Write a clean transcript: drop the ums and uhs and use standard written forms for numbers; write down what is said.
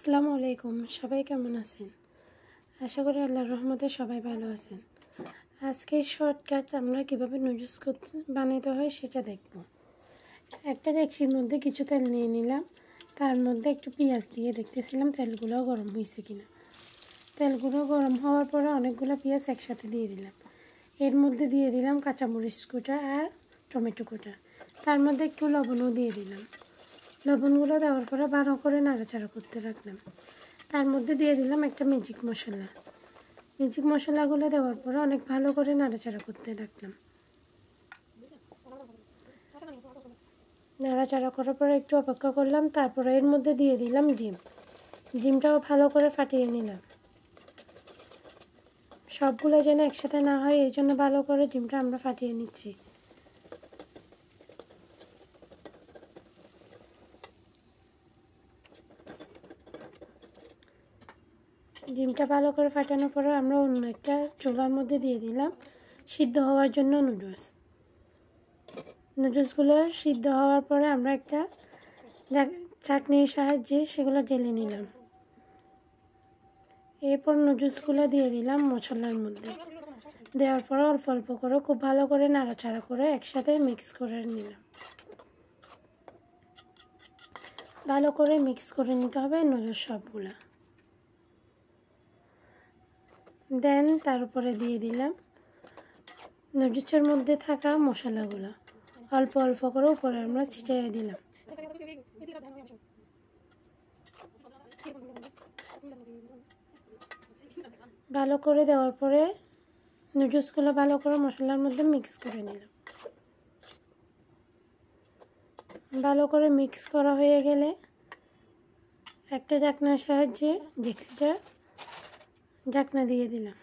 আসসালামু আলাইকুম, সবাই কেমন আছেন? আশা করি আল্লাহর রহমতে সবাই ভালো আছেন। আজকে শর্টকাট আমরা কীভাবে নুডলস বানাতে হয় সেটা দেখব। একটা ডেকচির মধ্যে কিছু তেল নিয়ে নিলাম, তার মধ্যে একটু পেঁয়াজ দিয়ে দেখতেছিলাম তেলগুলো গরম হয়েছে কিনা। তেলগুলো গরম হওয়ার পরে অনেকগুলো পেঁয়াজ একসাথে দিয়ে দিলাম। এর মধ্যে দিয়ে দিলাম কাঁচামরিচ কুটা আর টমেটো কুটা, তার মধ্যে একটু লবণও দিয়ে দিলাম। লবণগুলো দেওয়ার পরে ভালো করে নাড়াচাড়া করতে রাখলাম। তার মধ্যে দিয়ে দিলাম একটা ম্যাজিক মশলা। ম্যাজিক মশলাগুলো দেওয়ার পরে অনেক ভালো করে নাড়াচাড়া করতে রাখলাম। নাড়াচাড়া করার পরে একটু অপেক্ষা করলাম, তারপরে এর মধ্যে দিয়ে দিলাম ডিমটাও ভালো করে ফাটিয়ে নিলাম। সবগুলো যেন একসাথে না হয় এই জন্য ভালো করে ডিমটা আমরা ফাটিয়ে নিচ্ছি। ডিমটা ভালো করে ফাটানোর পরে আমরা অন্য একটা চুলার মধ্যে দিয়ে দিলাম সিদ্ধ হওয়ার জন্য নুডলসগুলো সিদ্ধ হওয়ার পরে আমরা একটা চাকনির সাহায্যে সেগুলো ঢেলে নিলাম। এরপর নুডলসগুলো দিয়ে দিলাম মশলার মধ্যে। দেওয়ার পর অল্প অল্প করে খুব ভালো করে নাড়াচাড়া করে একসাথে মিক্স করে নিলাম। ভালো করে মিক্স করে নিতে হবে নুডলস সবগুলা। দেন তার উপরে দিয়ে দিলাম নুডলসের মধ্যে থাকা মশলাগুলো, অল্প অল্প করে উপরে আমরা ছিটিয়ে দিলাম। ভালো করে দেওয়ার পরে নুডলসগুলো ভালো করে মশলার মধ্যে মিক্স করে নিলাম। ভালো করে মিক্স করা হয়ে গেলে একটা ঢাকনার সাহায্যে ডেকচিটা ঢাকনা দিয়ে দিলাম।